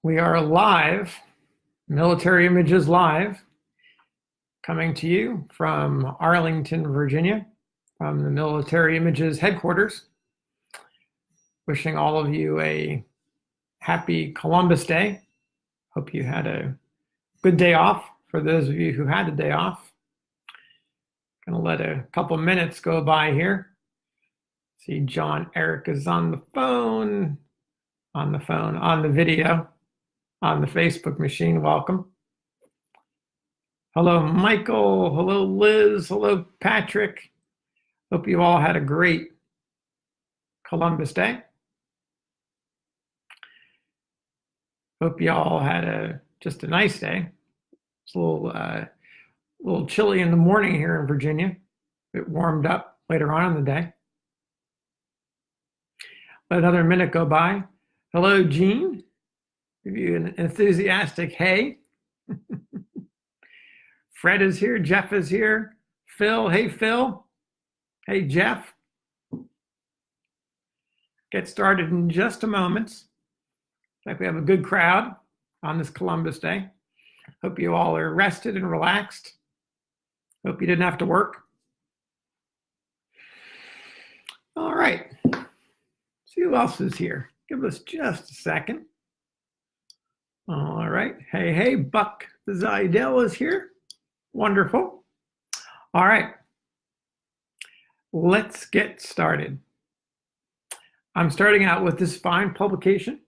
We are live, Military Images Live, coming to you from Arlington, Virginia, from the Military Images headquarters. Wishing all of you a happy Columbus Day. Hope you had a good day off for those of you who had a day off. Gonna let a couple minutes go by here. See John Eric is on the phone, on the video, on the Facebook machine. Welcome. Hello, Michael. Hello, Liz. Hello, Patrick. Hope you all had a great Columbus Day. Hope you all had just a nice day. It's a little chilly in the morning here in Virginia. It warmed up later on in the day. Let another minute go by. Hello, Jean. Give you an enthusiastic hey. Fred is here. Jeff is here. Phil. Hey, Phil. Hey, Jeff. Get started in just a moment. Looks like we have a good crowd on this Columbus Day. Hope you all are rested and relaxed. Hope you didn't have to work. All right. See who else is here. Give us just a second. All right. Hey, Buck the Zidell is here. Wonderful. All right. Let's get started. I'm starting out with this fine publication.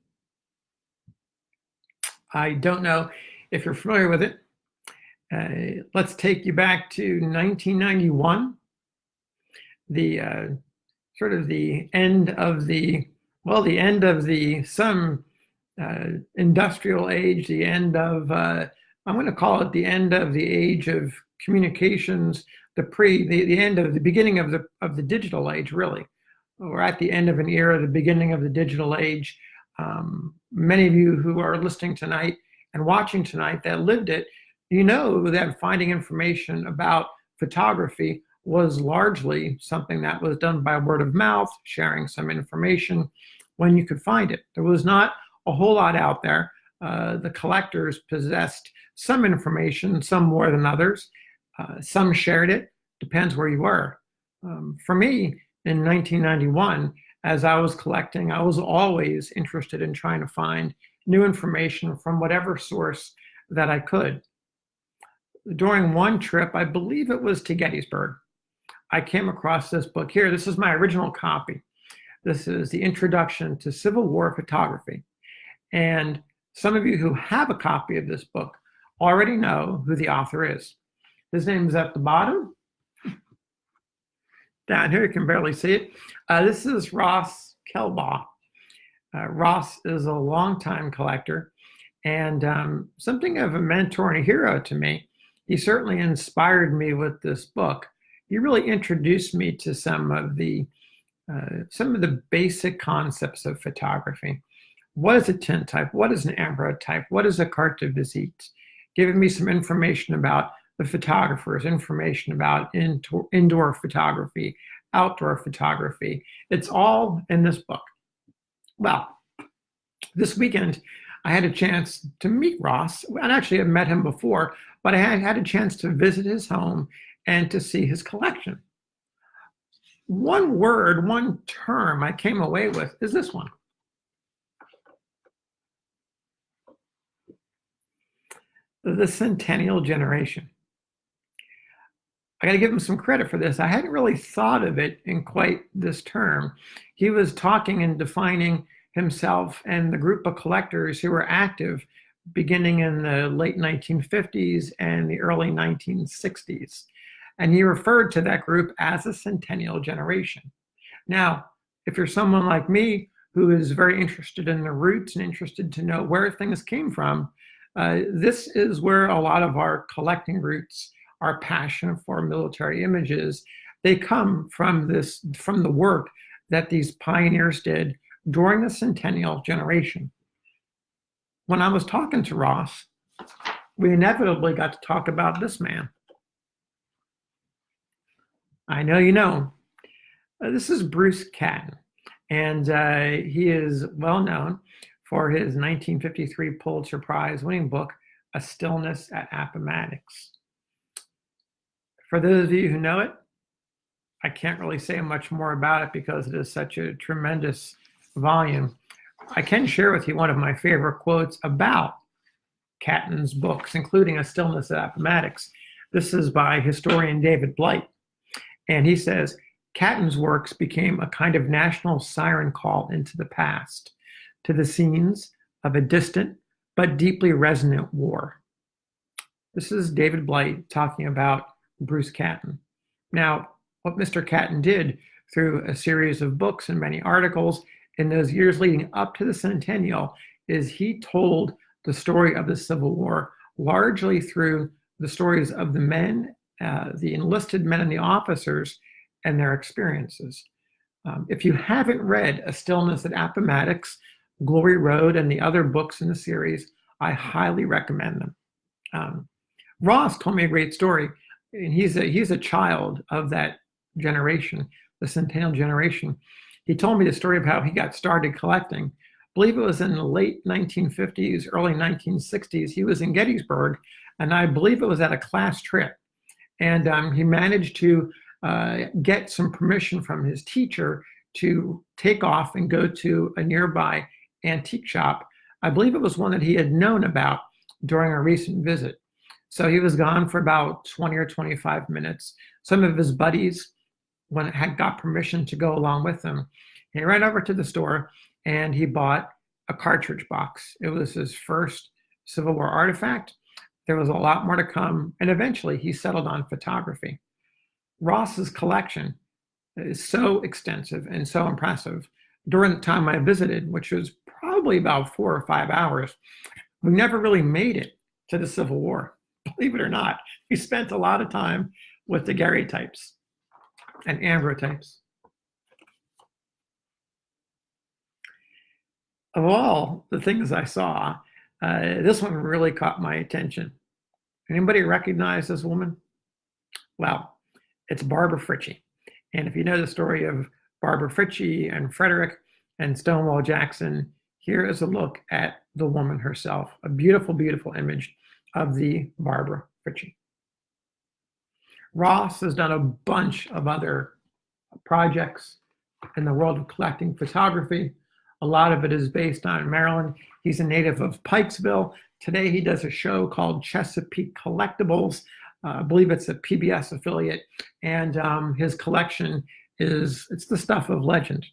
I don't know if you're familiar with it. Let's take you back to 1991, the sort of the end of the industrial age, the end of, I'm going to call it the end of the age of communications, the end of the beginning of the digital age, really. We're at the end of an era, the beginning of the digital age. Many of you who are listening tonight and watching tonight that lived it, you know that finding information about photography was largely something that was done by word of mouth, sharing some information when you could find it. There was not a whole lot out there. The collectors possessed some information, some more than others. Some shared it, depends where you were. For me, in 1991, as I was collecting, I was always interested in trying to find new information from whatever source that I could. During one trip, I believe it was to Gettysburg, I came across this book here. This is my original copy. This is the Introduction to Civil War Photography. And some of you who have a copy of this book already know who the author is. His name is at the bottom. Down here, you can barely see it. This is Ross Kelbaugh. Ross is a longtime collector and something of a mentor and a hero to me. He certainly inspired me with this book. He really introduced me to some of the basic concepts of photography. What is a tintype? What is an ambrotype? What is a carte de visite? Giving me some information about the photographers, information about indoor photography, outdoor photography. It's all in this book. Well, this weekend, I had a chance to meet Ross. And actually, I've met him before, but I had a chance to visit his home and to see his collection. One word, one term I came away with is this one. The Centennial Generation. I got to give him some credit for this. I hadn't really thought of it in quite this term. He was talking and defining himself and the group of collectors who were active beginning in the late 1950s and the early 1960s. And he referred to that group as a Centennial Generation. Now, if you're someone like me who is very interested in the roots and interested to know where things came from, this is where a lot of our collecting roots, our passion for military images, they come from the work that these pioneers did during the Centennial Generation. When I was talking to Ross, we inevitably got to talk about this man. I know you know. This is Bruce Catton, and he is well known for his 1953 Pulitzer Prize winning book, A Stillness at Appomattox. For those of you who know it, I can't really say much more about it because it is such a tremendous volume. I can share with you one of my favorite quotes about Catton's books, including A Stillness at Appomattox. This is by historian David Blight. And he says, Catton's works became a kind of national siren call into the past, to the scenes of a distant but deeply resonant war. This is David Blight talking about Bruce Catton. Now, what Mr. Catton did through a series of books and many articles in those years leading up to the Centennial is he told the story of the Civil War largely through the stories of the men, the enlisted men and the officers, and their experiences. If you haven't read A Stillness at Appomattox, Glory Road, and the other books in the series, I highly recommend them. Ross told me a great story, and he's a child of that generation, the Centennial Generation. He told me the story of how he got started collecting. I believe it was in the late 1950s, early 1960s. He was in Gettysburg, and I believe it was at a class trip. And he managed to get some permission from his teacher to take off and go to a nearby antique shop. I believe it was one that he had known about during a recent visit. So he was gone for about 20 or 25 minutes. Some of his buddies had got permission to go along with him. He ran over to the store and he bought a cartridge box. It was his first Civil War artifact. There was a lot more to come, and eventually he settled on photography. Ross's collection is so extensive and so impressive. During the time I visited, which was probably about 4 or 5 hours, we never really made it to the Civil War. Believe it or not, we spent a lot of time with the daguerreotypes and ambrotypes. Of all the things I saw, this one really caught my attention. Anybody recognize this woman? Well, it's Barbara Fritchie. And if you know the story of Barbara Fritchie and Frederick and Stonewall Jackson, here is a look at the woman herself, a beautiful, beautiful image of the Barbara Fritchie. Ross has done a bunch of other projects in the world of collecting photography. A lot of it is based on Maryland. He's a native of Pikesville. Today he does a show called Chesapeake Collectibles. I believe it's a PBS affiliate. And his collection it's the stuff of legend.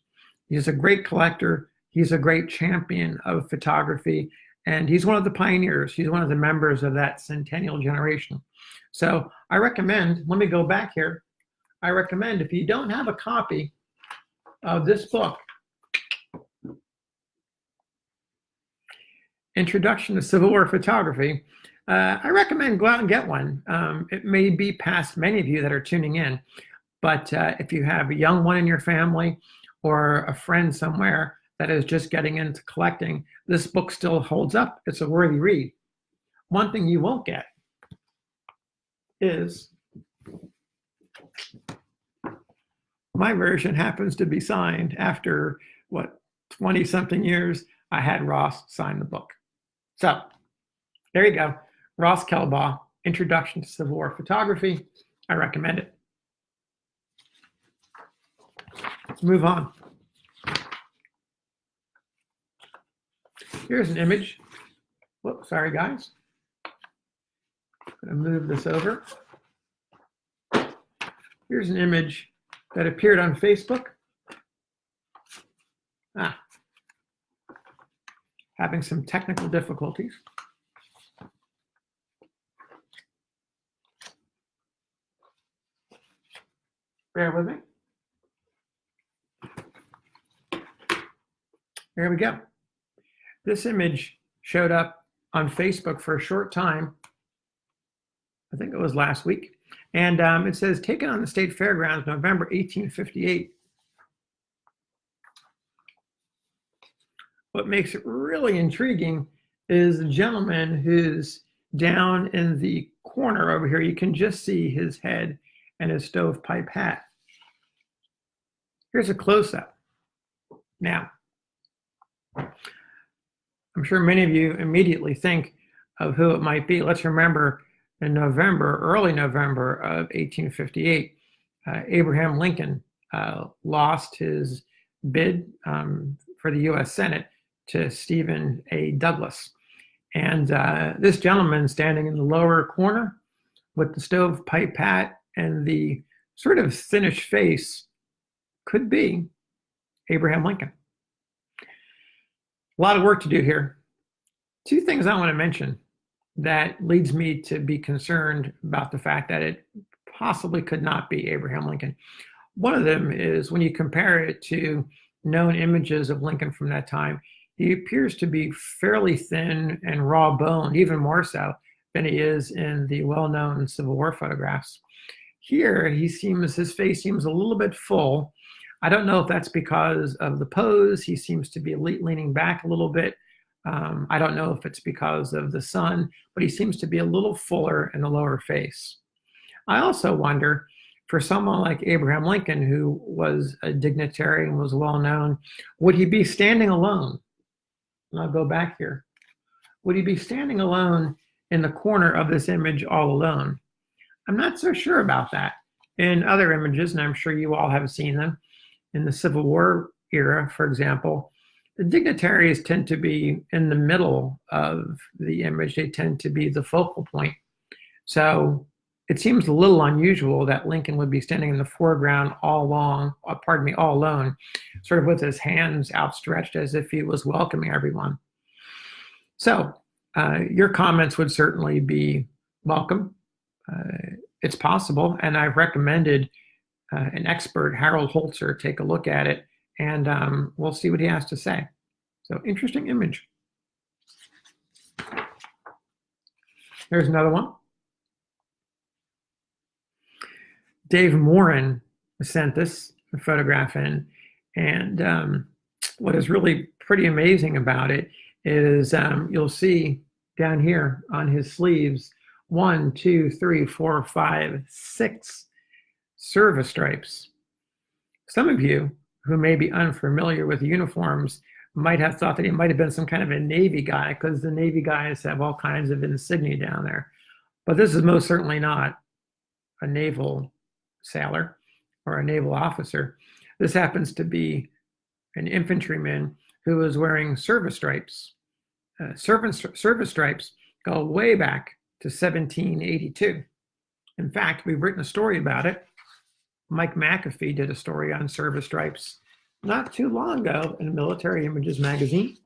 He's a great collector. He's a great champion of photography. And he's one of the pioneers. He's one of the members of that Centennial Generation. So I recommend, let me go back here. I recommend if you don't have a copy of this book, Introduction to Civil War Photography, I recommend go out and get one. It may be past many of you that are tuning in, but if you have a young one in your family or a friend somewhere that is just getting into collecting, this book still holds up. It's a worthy read. One thing you won't get is my version happens to be signed after, 20-something years, I had Ross sign the book. So there you go. Ross Kelbaugh, Introduction to Civil War Photography. I recommend it. Let's move on. Here's an image. Whoops, sorry guys. I'm going to move this over. Here's an image that appeared on Facebook. Having some technical difficulties. Bear with me. There we go. This image showed up on Facebook for a short time. I think it was last week. And it says, taken on the State Fairgrounds, November 1858. What makes it really intriguing is the gentleman who's down in the corner over here. You can just see his head and his stovepipe hat. Here's a close-up. Now, I'm sure many of you immediately think of who it might be. Let's remember in November, early November of 1858, Abraham Lincoln lost his bid for the U.S. Senate to Stephen A. Douglas. And this gentleman standing in the lower corner with the stovepipe hat and the sort of thinnish face could be Abraham Lincoln. A lot of work to do here. Two things I want to mention that leads me to be concerned about the fact that it possibly could not be Abraham Lincoln. One of them is when you compare it to known images of Lincoln from that time, he appears to be fairly thin and raw boned, even more so than he is in the well-known Civil War photographs. Here, his face seems a little bit full. I don't know if that's because of the pose. He seems to be leaning back a little bit. I don't know if it's because of the sun, but he seems to be a little fuller in the lower face. I also wonder, for someone like Abraham Lincoln, who was a dignitary and was well known, would he be standing alone? And I'll go back here. Would he be standing alone in the corner of this image all alone? I'm not so sure about that. In other images, and I'm sure you all have seen them, in the Civil War era, for example, the dignitaries tend to be in the middle of the image. They tend to be the focal point. So it seems a little unusual that Lincoln would be standing in the foreground all alone, sort of with his hands outstretched as if he was welcoming everyone. So your comments would certainly be welcome. It's possible, and I've recommended an expert, Harold Holzer, take a look at it, and we'll see what he has to say. So interesting image. There's another one. Dave Morin sent this photograph in, and what is really pretty amazing about it is you'll see down here on his sleeves 1, 2, 3, 4, 5, 6 service stripes. Some of you who may be unfamiliar with uniforms might have thought that he might have been some kind of a Navy guy, because the Navy guys have all kinds of insignia down there. But this is most certainly not a naval sailor or a naval officer. This happens to be an infantryman who is wearing service stripes. Service stripes go way back to 1782. In fact, we've written a story about it. Mike McAfee did a story on service stripes not too long ago in Military Images magazine.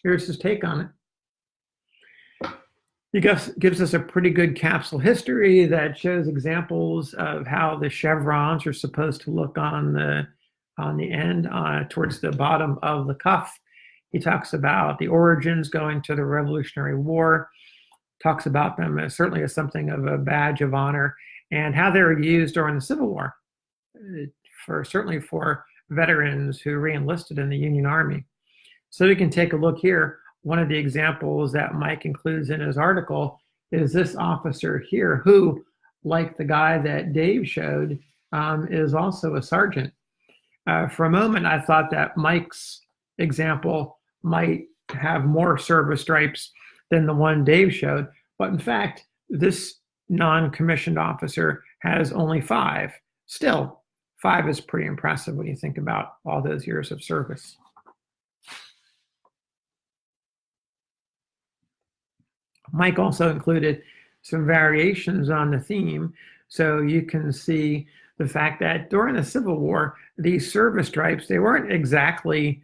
Here's his take on it. He gives us a pretty good capsule history that shows examples of how the chevrons are supposed to look on the end, towards the bottom of the cuff. He talks about the origins going to the Revolutionary War, talks about them as certainly as something of a badge of honor, and how they were used during the Civil War, certainly for veterans who re-enlisted in the Union Army. So we can take a look here. One of the examples that Mike includes in his article is this officer here, who, like the guy that Dave showed, is also a sergeant. For a moment, I thought that Mike's example might have more service stripes than the one Dave showed, but in fact, this non-commissioned officer has only 5. Still, 5 is pretty impressive when you think about all those years of service. Mike also included some variations on the theme, so you can see the fact that during the Civil War, these service stripes, they weren't exactly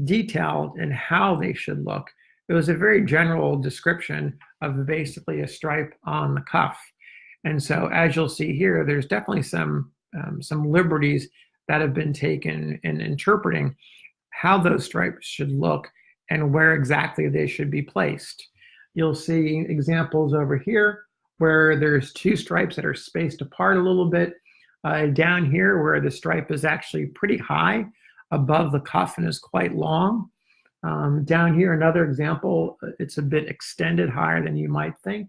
detailed in how they should look. It was a very general description of basically a stripe on the cuff. And so as you'll see here, there's definitely some liberties that have been taken in interpreting how those stripes should look and where exactly they should be placed. You'll see examples over here where there's 2 stripes that are spaced apart a little bit. Down here where the stripe is actually pretty high above the cuff and is quite long. Down here, another example, it's a bit extended higher than you might think.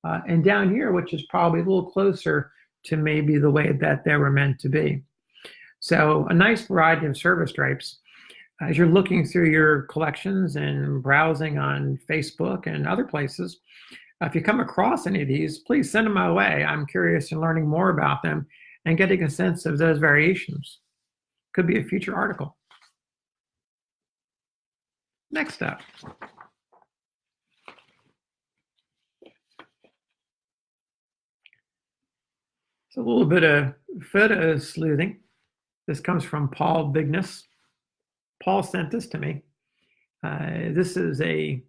And down here, which is probably a little closer to maybe the way that they were meant to be. So a nice variety of service stripes. As you're looking through your collections and browsing on Facebook and other places, if you come across any of these, please send them my way. I'm curious in learning more about them and getting a sense of those variations. Could be a future article. Next up. It's a little bit of photo sleuthing. This comes from Paul Bigness. Paul sent this to me. This is a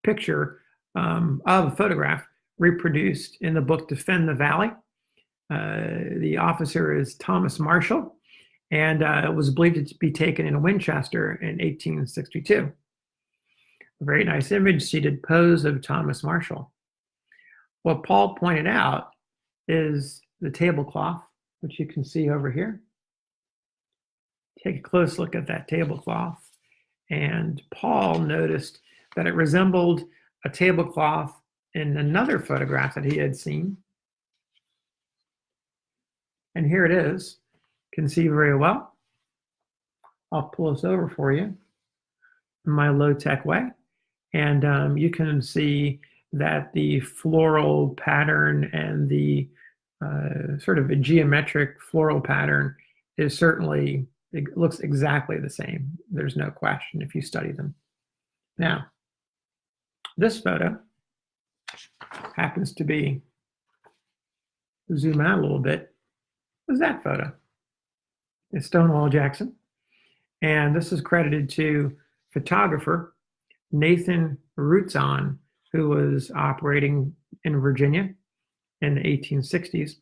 picture of a photograph reproduced in the book Defend the Valley. The officer is Thomas Marshall, and it was believed to be taken in Winchester in 1862. A very nice image, seated pose of Thomas Marshall. What Paul pointed out is the tablecloth, which you can see over here. Take a close look at that tablecloth. And Paul noticed that it resembled a tablecloth in another photograph that he had seen. And here it is. You can see very well. I'll pull this over for you in my low-tech way. And you can see that the floral pattern and the sort of a geometric floral pattern is certainly, it looks exactly the same. There's no question if you study them. Now, this photo happens to be, zoom out a little bit, is that photo. It's Stonewall Jackson. And this is credited to photographer Nathan Rootzon, who was operating in Virginia in the 1860s.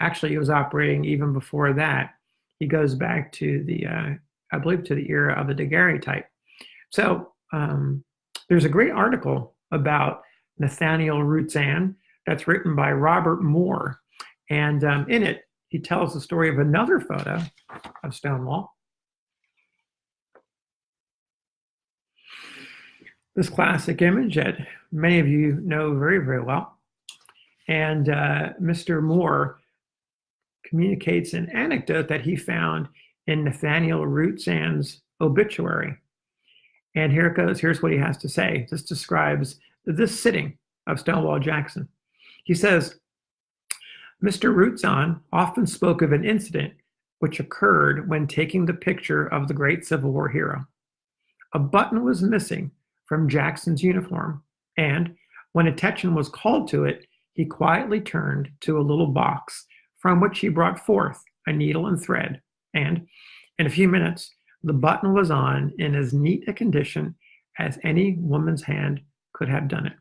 Actually, he was operating even before that. He goes back to the, I believe, to the era of the daguerreotype. So there's a great article about Nathaniel Rootzon that's written by Robert Moore. And in it, he tells the story of another photo of Stonewall. This classic image that many of you know very, very well. And Mr. Moore communicates an anecdote that he found in Nathaniel Rootzon's obituary. And here it goes. Here's what he has to say. This describes this sitting of Stonewall Jackson. He says, Mr. Rootzon often spoke of an incident which occurred when taking the picture of the great Civil War hero. A button was missing from Jackson's uniform, and when attention was called to it, he quietly turned to a little box from which he brought forth a needle and thread, and in a few minutes, the button was on in as neat a condition as any woman's hand could have done it.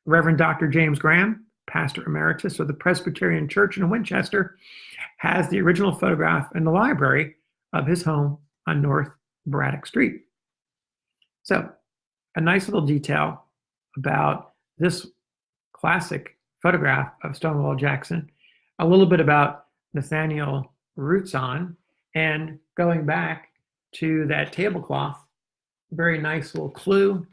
Reverend Dr. James Graham, pastor emeritus of the Presbyterian Church in Winchester, has the original photograph in the library of his home on North Braddock Street. So, a nice little detail about this classic photograph of Stonewall Jackson, a little bit about Nathaniel Rootzon, and going back to that tablecloth, very nice little clue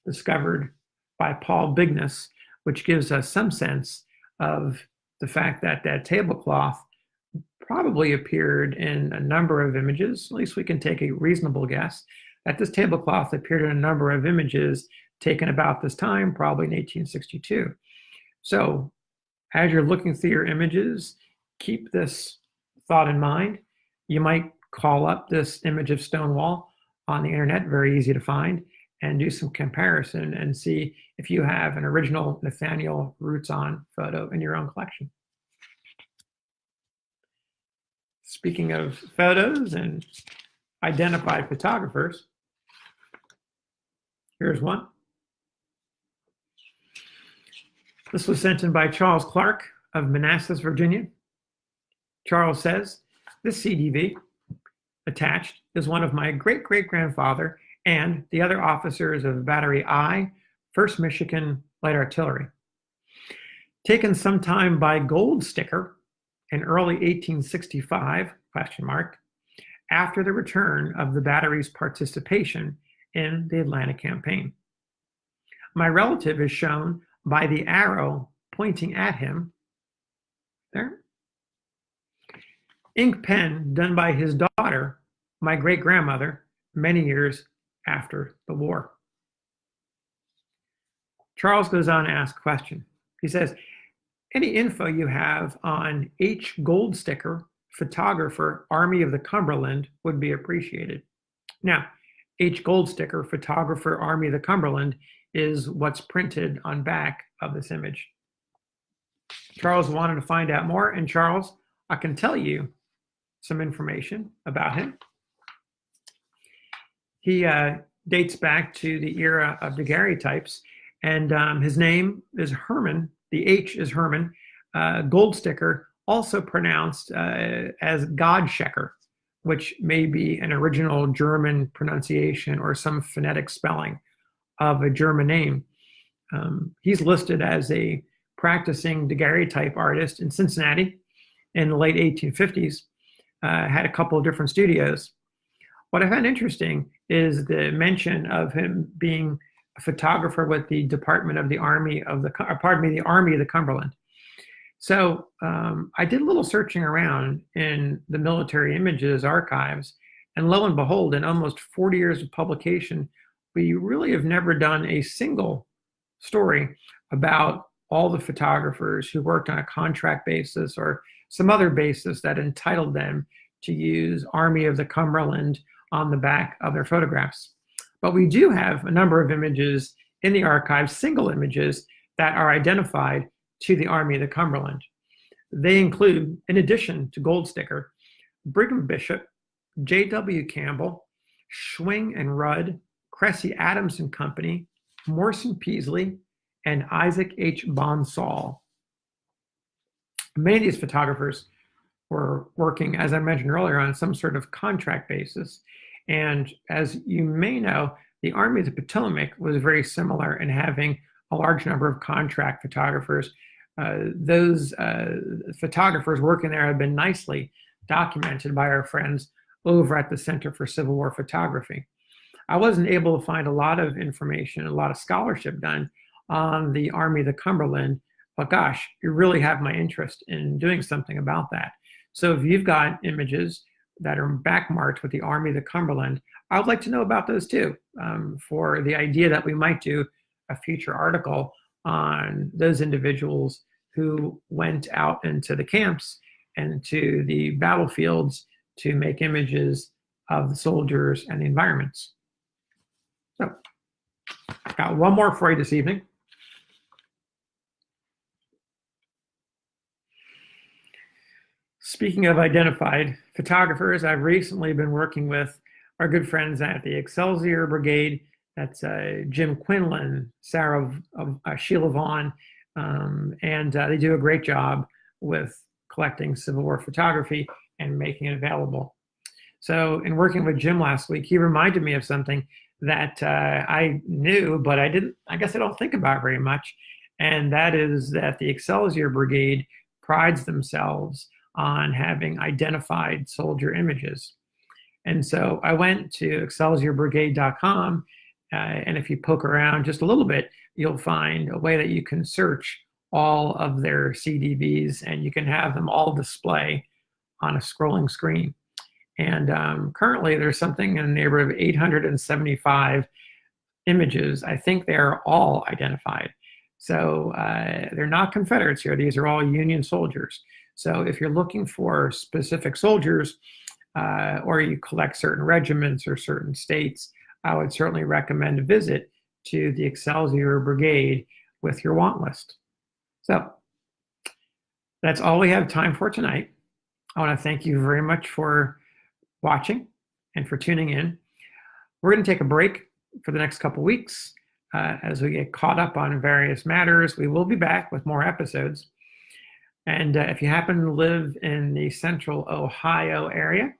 discovered by Paul Bigness, which gives us some sense of the fact that that tablecloth probably appeared in a number of images. At least we can take a reasonable guess that this tablecloth appeared in a number of images taken about this time, probably in 1862. So as you're looking through your images, keep this thought in mind. You might call up this image of Stonewall on the internet, very easy to find, and do some comparison and see if you have an original Nathaniel Rootzon photo in your own collection. Speaking of photos and identified photographers, here's one. This was sent in by Charles Clark of Manassas, Virginia. Charles says, this CDV attached is one of my great-great-grandfather and the other officers of Battery I, 1st Michigan Light Artillery. Taken sometime by Gold Sticker in early 1865, after the return of the battery's participation in the Atlantic campaign. My relative is shown by the arrow pointing at him there. Ink pen done by his daughter my great-grandmother many years after the war. Charles goes on to ask a question. He says, any info you have on H. Goldsticker, photographer, Army of the Cumberland, would be appreciated. Now, H. Goldsticker, photographer, Army of the Cumberland, is what's printed on back of this image. Charles wanted to find out more, and Charles, I can tell you some information about him. He dates back to the era of daguerreotypes, and his name is Herman. The H is Herman. Goldsticker, also pronounced as Godschecker, which may be an original German pronunciation or some phonetic spelling of a German name. He's listed as a practicing daguerreotype artist in Cincinnati in the late 1850s, had a couple of different studios. What I found interesting is the mention of him being a photographer with the Department of the Army of the, the Army of the Cumberland. So I did a little searching around in the military images archives, and lo and behold, in almost 40 years of publication, we really have never done a single story about all the photographers who worked on a contract basis or some other basis that entitled them to use Army of the Cumberland on the back of their photographs. But we do have a number of images in the archive, single images, that are identified to the Army of the Cumberland. They include, in addition to Goldsticker, Brigham Bishop, J.W. Campbell, Schwing and Rudd, Cressy Adams and Company, Morson Peasley, and Isaac H. Bonsall. Many of these photographers were working, as I mentioned earlier, on some sort of contract basis. And as you may know, the Army of the Potomac was very similar in having a large number of contract photographers. Those photographers working there have been nicely documented by our friends over at the Center for Civil War Photography. I wasn't able to find a lot of information, a lot of scholarship done on the Army of the Cumberland, but gosh, you really have my interest in doing something about that. So if you've got images that are backmarked with the Army of the Cumberland, I would like to know about those too, for the idea that we might do a future article on those individuals who went out into the camps and to the battlefields to make images of the soldiers and the environments. So I've got one more for you this evening. Speaking of identified photographers, I've recently been working with our good friends at the Excelsior Brigade. That's Jim Quinlan, Sheila Vaughn, and they do a great job with collecting Civil War photography and making it available. So in working with Jim last week, he reminded me of something that I knew, but I guess I don't think about very much. And that is that the Excelsior Brigade prides themselves on having identified soldier images. And so I went to excelsiorbrigade.com, and if you poke around just a little bit, you'll find a way that you can search all of their CDVs, and you can have them all display on a scrolling screen. And currently there's something in the neighborhood of 875 images. I think they're all identified. So they're not Confederates here. These are all Union soldiers. So if you're looking for specific soldiers, or you collect certain regiments or certain states, I would certainly recommend a visit to the Excelsior Brigade with your want list. So that's all we have time for tonight. I want to thank you very much for watching and for tuning in. We're going to take a break for the next couple weeks as we get caught up on various matters. We will be back with more episodes. And if you happen to live in the central Ohio area,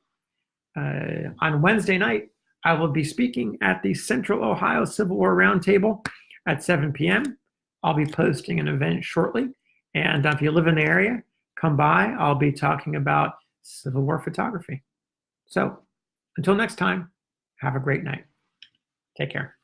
on Wednesday night, I will be speaking at the Central Ohio Civil War Roundtable at 7 p.m. I'll be posting an event shortly. And if you live in the area, come by. I'll be talking about Civil War photography. So until next time, have a great night. Take care.